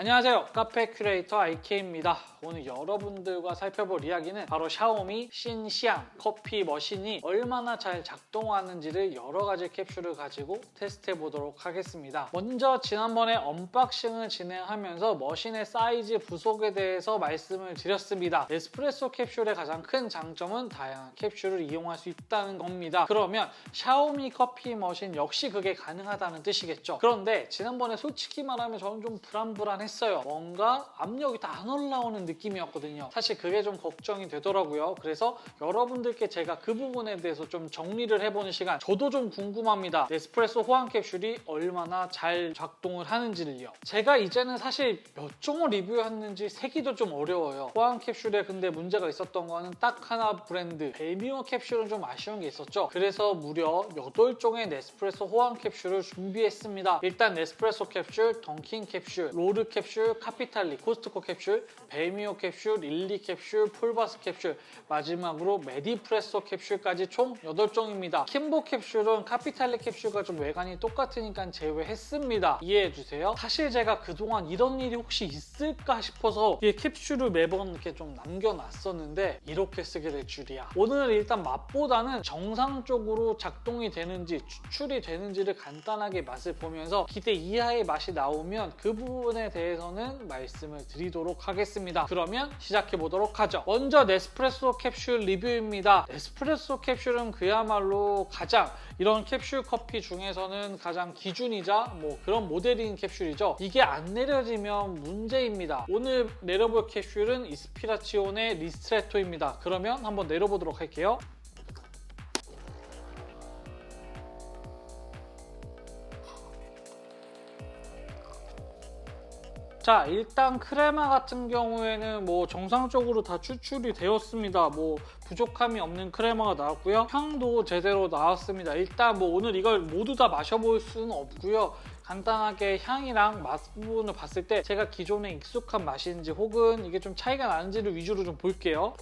안녕하세요. 카페 큐레이터 IK입니다. 오늘 여러분들과 살펴볼 이야기는 바로 샤오미 신시앙 커피 머신이 얼마나 잘 작동하는지를 여러 가지 캡슐을 가지고 테스트해 보도록 하겠습니다. 먼저 지난번에 언박싱을 진행하면서 머신의 사이즈 부속에 대해서 말씀을 드렸습니다. 에스프레소 캡슐의 가장 큰 장점은 다양한 캡슐을 이용할 수 있다는 겁니다. 그러면 샤오미 커피 머신 역시 그게 가능하다는 뜻이겠죠. 그런데 지난번에 솔직히 말하면 저는 좀 불안했어요. 뭔가 압력이 다 안 올라오는 느낌이었거든요. 사실 그게 좀 걱정이 되더라고요. 그래서 여러분들께 제가 그 부분에 대해서 좀 정리를 해보는 시간, 저도 좀 궁금합니다. 에스프레소 호황 캡슐이 얼마나 잘 작동을 하는지를요. 제가 이제는 사실 몇 종을 리뷰했는지 세기도 좀 어려워요. 호황 캡슐에 근데 문제가 있었던 거는 딱 하나 브랜드 벨미오 캡슐은 좀 아쉬운 게 있었죠. 그래서 무려 8종의 네스프레소 호황 캡슐을 준비했습니다. 일단 네스프레소 캡슐, 던킨 캡슐, 로르 캡슐, 카피탈리, 코스트코 캡슐, 벨미오 캡슐, 릴리 캡슐, 폴바스 캡슐, 마지막으로 메디프레소 캡슐까지 총 8종입니다. 킴보 캡슐은 카피탈리 캡슐과 좀 외관이 똑같으니까 제외했습니다. 이해해주세요. 사실 제가 그동안 이런 일이 혹시 있을까 싶어서 이 캡슐을 매번 이렇게 좀 남겨놨었는데 이렇게 쓰게 될 줄이야. 오늘은 일단 맛보다는 정상적으로 작동이 되는지 추출이 되는지를 간단하게 맛을 보면서 기대 이하의 맛이 나오면 그 부분에 대해서는 말씀을 드리도록 하겠습니다. 그러면 시작해 보도록 하죠. 먼저 네스프레소 캡슐 리뷰입니다. 네스프레소 캡슐은 그야말로 가장 이런 캡슐 커피 중에서는 가장 기준이자 그런 모델인 캡슐이죠. 이게 안 내려지면 문제입니다. 오늘 내려볼 캡슐은 이스피라치온의 리스트레토입니다. 그러면 한번 내려보도록 할게요. 자, 일단 크레마 같은 경우에는 정상적으로 다 추출이 되었습니다. 부족함이 없는 크레마가 나왔고요. 향도 제대로 나왔습니다. 일단 오늘 이걸 모두 다 마셔볼 수는 없고요. 간단하게 향이랑 맛 부분을 봤을 때 제가 기존에 익숙한 맛인지 혹은 이게 좀 차이가 나는지를 위주로 좀 볼게요.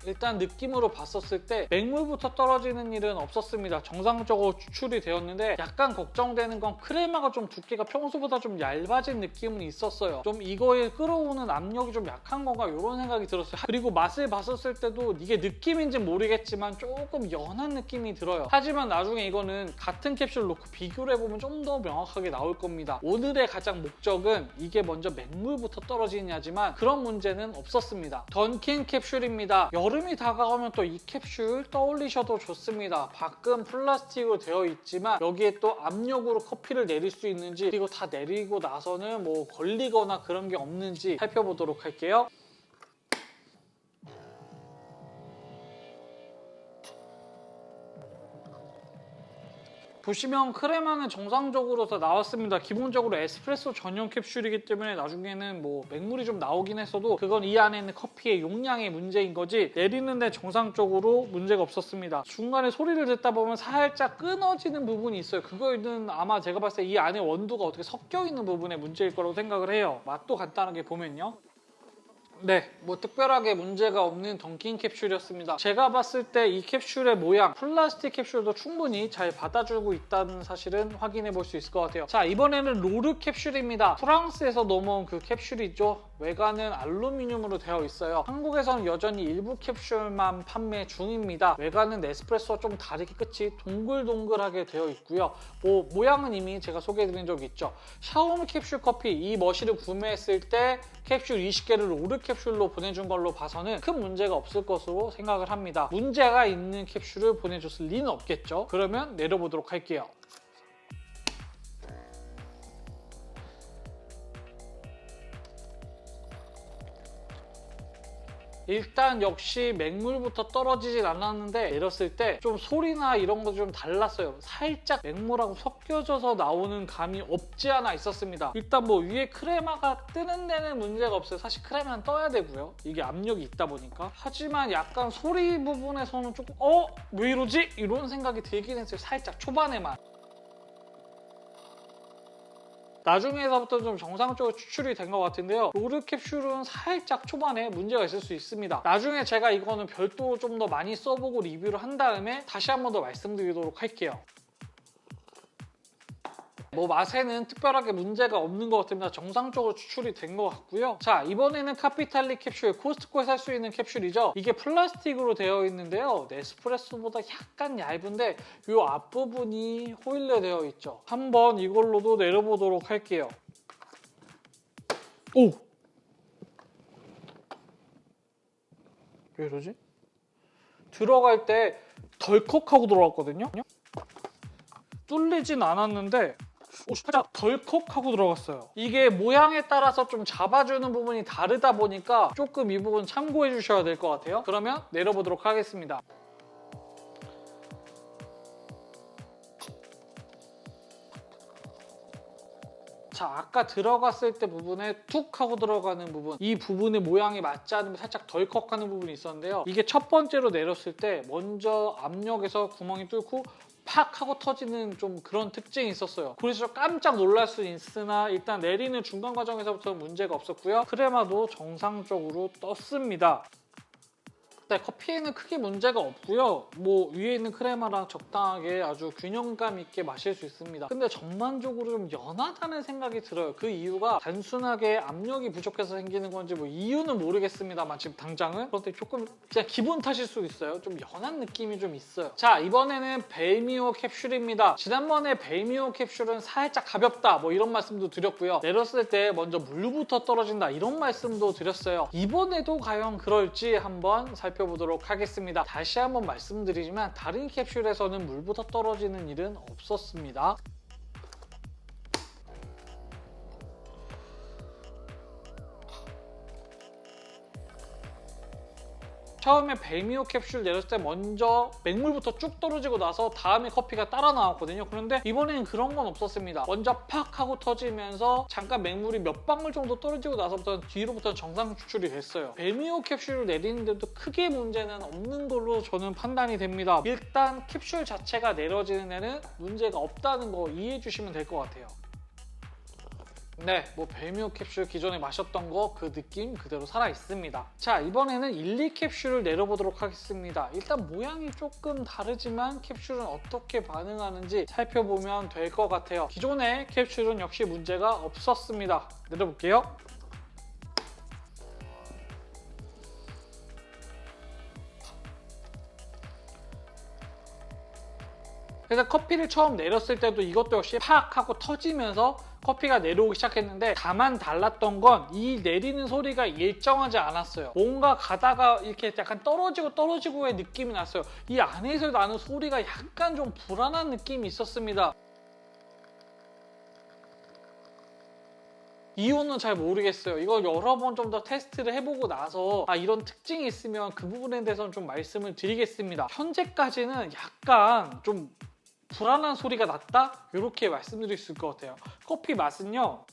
일단 느낌으로 봤었을 때 맹물부터 떨어지는 일은 없었습니다. 정상적으로 추출이 되었는데 약간 걱정되는 건 크레마가 좀 두께가 평소보다 좀 얇아진 느낌은 있었어요. 좀 이거에 끌어오는 압력이 좀 약한 건가 이런 생각이 들었어요. 그리고 맛을 봤었을 때도 이게 느낌인지 모르겠지만 조금 연한 느낌이 들어요. 하지만 나중에 이거는 같은 캡슐 놓고 비교를 해보면 좀 더 명확하게 나올 겁니다. 오늘의 가장 목적은 이게 먼저 맹물부터 떨어지냐지만 그런 문제는 없었습니다. 던킨 캡슐입니다. 여름이 다가오면 또 이 캡슐 떠올리셔도 좋습니다. 밖은 플라스틱으로 되어 있지만 여기에 또 압력으로 커피를 내릴 수 있는지 그리고 다 내리고 나서는 걸리거나 그런 게 없는지 살펴보도록 할게요. 보시면 크레마는 정상적으로 다 나왔습니다. 기본적으로 에스프레소 전용 캡슐이기 때문에 나중에는 맹물이 좀 나오긴 했어도 그건 이 안에 있는 커피의 용량의 문제인 거지 내리는데 정상적으로 문제가 없었습니다. 중간에 소리를 듣다 보면 살짝 끊어지는 부분이 있어요. 그거는 아마 제가 봤을 때 이 안에 원두가 어떻게 섞여 있는 부분의 문제일 거라고 생각을 해요. 맛도 간단하게 보면요. 네, 특별하게 문제가 없는 던킨 캡슐이었습니다. 제가 봤을 때 이 캡슐의 모양, 플라스틱 캡슐도 충분히 잘 받아주고 있다는 사실은 확인해 볼 수 있을 것 같아요. 자, 이번에는 로르 캡슐입니다. 프랑스에서 넘어온 그 캡슐이죠. 외관은 알루미늄으로 되어 있어요. 한국에서는 여전히 일부 캡슐만 판매 중입니다. 외관은 에스프레소와 좀 다르게 끝이 동글동글하게 되어 있고요. 모양은 이미 제가 소개해드린 적이 있죠. 샤오미 캡슐 커피 이 머신을 구매했을 때 캡슐 20개를 로르 캡슐로 보내준 걸로 봐서는 큰 문제가 없을 것으로 생각을 합니다. 문제가 있는 캡슐을 보내줬을 리는 없겠죠. 그러면 내려보도록 할게요. 일단 역시 맹물부터 떨어지진 않았는데 내렸을 때 좀 소리나 이런 거 좀 달랐어요. 살짝 맹물하고 섞여져서 나오는 감이 없지 않아 있었습니다. 일단 위에 크레마가 뜨는 데는 문제가 없어요. 사실 크레마는 떠야 되고요. 이게 압력이 있다 보니까. 하지만 약간 소리 부분에서는 조금 왜 이러지? 이런 생각이 들긴 했어요. 살짝 초반에만. 나중에서부터 좀 정상적으로 추출이 된 것 같은데요. 로르 캡슐은 살짝 초반에 문제가 있을 수 있습니다. 나중에 제가 이거는 별도로 좀 더 많이 써보고 리뷰를 한 다음에 다시 한 번 더 말씀드리도록 할게요. 뭐 맛에는 특별하게 문제가 없는 것 같습니다. 정상적으로 추출이 된 것 같고요. 자, 이번에는 카피탈리 캡슐, 코스트코에 살 수 있는 캡슐이죠. 이게 플라스틱으로 되어 있는데요. 네스프레소보다 약간 얇은데 이 앞부분이 호일로 되어 있죠. 한번 이걸로도 내려보도록 할게요. 오! 왜 이러지? 들어갈 때 덜컥하고 들어갔거든요? 뚫리진 않았는데 살짝 덜컥하고 들어갔어요. 이게 모양에 따라서 좀 잡아주는 부분이 다르다 보니까 조금 이 부분 참고해 주셔야 될 것 같아요. 그러면 내려보도록 하겠습니다. 자, 아까 들어갔을 때 부분에 툭 하고 들어가는 부분, 이 부분의 모양이 맞지 않으면 살짝 덜컥하는 부분이 있었는데요. 이게 첫 번째로 내렸을 때 먼저 압력에서 구멍이 뚫고 팍 하고 터지는 좀 그런 특징이 있었어요. 그래서 깜짝 놀랄 수 있으나 일단 내리는 중간 과정에서부터 문제가 없었고요. 크레마도 정상적으로 떴습니다. 네, 커피에는 크게 문제가 없고요. 뭐 위에 있는 크레마랑 적당하게 아주 균형감 있게 마실 수 있습니다. 근데 전반적으로 좀 연하다는 생각이 들어요. 그 이유가 단순하게 압력이 부족해서 생기는 건지 뭐 이유는 모르겠습니다만 지금 당장은 그런데 조금 그냥 기분 탓일 수 있어요. 좀 연한 느낌이 좀 있어요. 자, 이번에는 벨미오 캡슐입니다. 지난번에 벨미오 캡슐은 살짝 가볍다 뭐 이런 말씀도 드렸고요. 내렸을 때 먼저 물부터 떨어진다 이런 말씀도 드렸어요. 이번에도 과연 그럴지 한번 살펴보도록 하겠습니다. 다시 한번 말씀드리지만 다른 캡슐에서는 물보다 떨어지는 일은 없었습니다. 처음에 벨미오 캡슐 내렸을 때 먼저 맹물부터 쭉 떨어지고 나서 다음에 커피가 따라 나왔거든요. 그런데 이번에는 그런 건 없었습니다. 먼저 팍 하고 터지면서 잠깐 맹물이 몇 방울 정도 떨어지고 나서부터는 뒤로부터는 정상 추출이 됐어요. 벨미오 캡슐을 내리는데도 크게 문제는 없는 걸로 저는 판단이 됩니다. 일단 캡슐 자체가 내려지는 데는 문제가 없다는 거 이해해 주시면 될 것 같아요. 네, 뭐 벨미오 캡슐 기존에 마셨던 거 그 느낌 그대로 살아있습니다. 자, 이번에는 1, 2 캡슐을 내려보도록 하겠습니다. 일단 모양이 조금 다르지만 캡슐은 어떻게 반응하는지 살펴보면 될 것 같아요. 기존의 캡슐은 역시 문제가 없었습니다. 내려볼게요. 그래서 커피를 처음 내렸을 때도 이것도 역시 팍 하고 터지면서 커피가 내려오기 시작했는데 다만 달랐던 건 이 내리는 소리가 일정하지 않았어요. 뭔가 가다가 이렇게 약간 떨어지고의 느낌이 났어요. 이 안에서 나는 소리가 약간 좀 불안한 느낌이 있었습니다. 이유는 잘 모르겠어요. 이거 여러 번 좀 더 테스트를 해보고 나서 이런 특징이 있으면 그 부분에 대해서는 좀 말씀을 드리겠습니다. 현재까지는 약간 좀 불안한 소리가 났다? 이렇게 말씀드릴 수 있을 것 같아요. 커피 맛은요.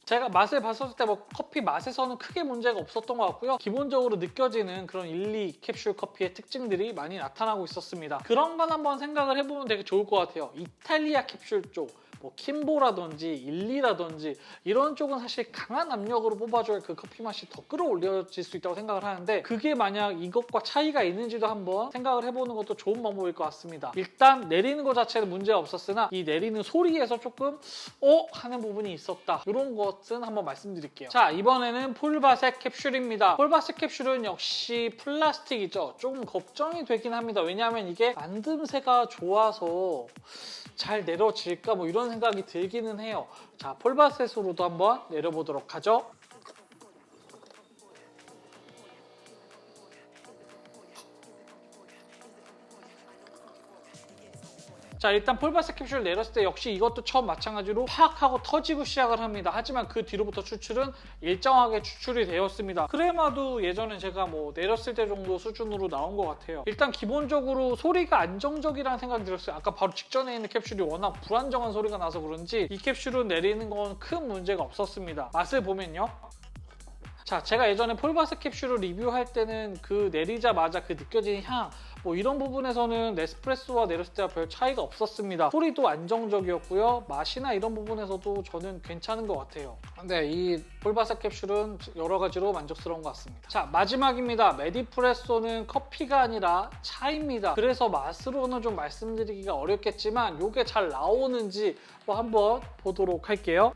제가 맛을 봤었을 때 뭐 커피 맛에서는 크게 문제가 없었던 것 같고요. 기본적으로 느껴지는 그런 1, 2 캡슐 커피의 특징들이 많이 나타나고 있었습니다. 그런 건 한번 생각을 해보면 되게 좋을 것 같아요. 이탈리아 캡슐 쪽. 뭐 킴보라든지 일리라든지 이런 쪽은 사실 강한 압력으로 뽑아줘야 그 커피 맛이 더 끌어올려질 수 있다고 생각을 하는데 그게 만약 이것과 차이가 있는지도 한번 생각을 해보는 것도 좋은 방법일 것 같습니다. 일단 내리는 것 자체는 문제가 없었으나 이 내리는 소리에서 조금 하는 부분이 있었다. 이런 것은 한번 말씀드릴게요. 자, 이번에는 폴바색 캡슐입니다. 폴바색 캡슐은 역시 플라스틱이죠. 조금 걱정이 되긴 합니다. 왜냐하면 이게 만듦새가 좋아서 잘 내려질까 뭐 이런 생각이 들기는 해요. 자, 폴바셋으로도 한번 내려보도록 하죠. 자, 일단 폴바셋 캡슐 내렸을 때 역시 이것도 처음 마찬가지로 팍 하고 터지고 시작을 합니다. 하지만 그 뒤로부터 추출은 일정하게 추출이 되었습니다. 크레마도 예전에 제가 뭐 내렸을 때 정도 수준으로 나온 것 같아요. 일단 기본적으로 소리가 안정적이라는 생각이 들었어요. 아까 바로 직전에 있는 캡슐이 워낙 불안정한 소리가 나서 그런지 이 캡슐은 내리는 건 큰 문제가 없었습니다. 맛을 보면요. 자, 제가 예전에 폴바스 캡슐을 리뷰할 때는 그 내리자마자 그 느껴지는 향, 뭐 이런 부분에서는 네스프레소와 내렸을 때와 별 차이가 없었습니다. 소리도 안정적이었고요. 맛이나 이런 부분에서도 저는 괜찮은 것 같아요. 근데 이 폴바스 캡슐은 여러 가지로 만족스러운 것 같습니다. 자, 마지막입니다. 메디프레소는 커피가 아니라 차입니다. 그래서 맛으로는 좀 말씀드리기가 어렵겠지만 이게 잘 나오는지 한번 보도록 할게요.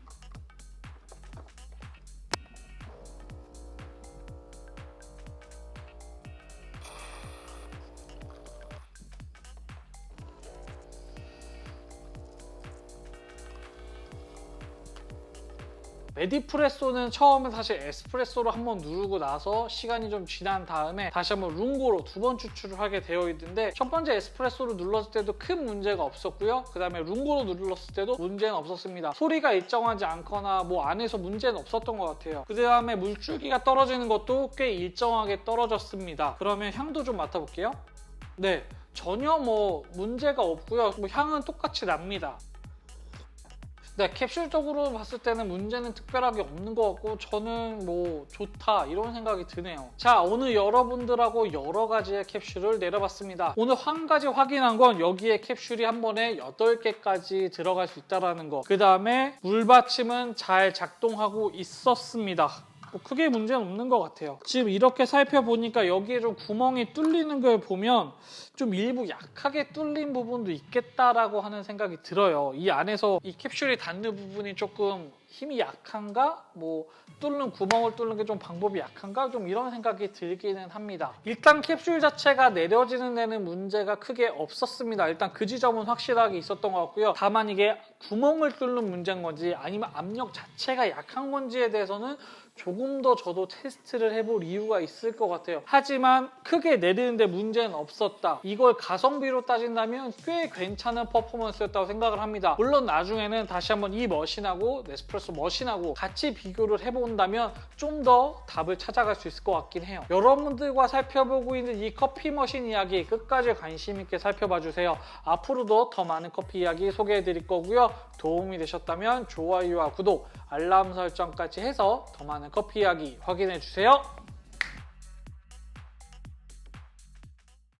메디프레소는 처음에 사실 에스프레소로 한번 누르고 나서 시간이 좀 지난 다음에 다시 한번 룽고로 두 번 추출을 하게 되어 있는데, 첫 번째 에스프레소로 눌렀을 때도 큰 문제가 없었고요. 그 다음에 룽고로 눌렀을 때도 문제는 없었습니다. 소리가 일정하지 않거나 뭐 안에서 문제는 없었던 것 같아요. 그 다음에 물줄기가 떨어지는 것도 꽤 일정하게 떨어졌습니다. 그러면 향도 좀 맡아볼게요. 네, 전혀 뭐 문제가 없고요. 뭐 향은 똑같이 납니다. 네, 캡슐적으로 봤을 때는 문제는 특별하게 없는 것 같고 저는 뭐 좋다 이런 생각이 드네요. 자, 오늘 여러분들하고 여러 가지의 캡슐을 내려봤습니다. 오늘 한 가지 확인한 건 여기에 캡슐이 한 번에 8개까지 들어갈 수 있다는 거. 그 다음에 물받침은 잘 작동하고 있었습니다. 뭐 크게 문제는 없는 것 같아요. 지금 이렇게 살펴보니까 여기에 좀 구멍이 뚫리는 걸 보면 좀 일부 약하게 뚫린 부분도 있겠다라고 하는 생각이 들어요. 이 안에서 이 캡슐이 닿는 부분이 조금 힘이 약한가? 뭐 뚫는 구멍을 뚫는 게 좀 방법이 약한가? 좀 이런 생각이 들기는 합니다. 일단 캡슐 자체가 내려지는 데는 문제가 크게 없었습니다. 일단 그 지점은 확실하게 있었던 것 같고요. 다만 이게 구멍을 뚫는 문제인 건지 아니면 압력 자체가 약한 건지에 대해서는 조금 더 저도 테스트를 해볼 이유가 있을 것 같아요. 하지만 크게 내리는데 문제는 없었다. 이걸 가성비로 따진다면 꽤 괜찮은 퍼포먼스였다고 생각을 합니다. 물론 나중에는 다시 한번 이 머신하고 네스프레소 머신하고 같이 비교를 해본다면 좀 더 답을 찾아갈 수 있을 것 같긴 해요. 여러분들과 살펴보고 있는 이 커피 머신 이야기 끝까지 관심 있게 살펴봐 주세요. 앞으로도 더 많은 커피 이야기 소개해 드릴 거고요. 도움이 되셨다면 좋아요와 구독, 알람 설정까지 해서 더 많은 커피 이야기 확인해 주세요.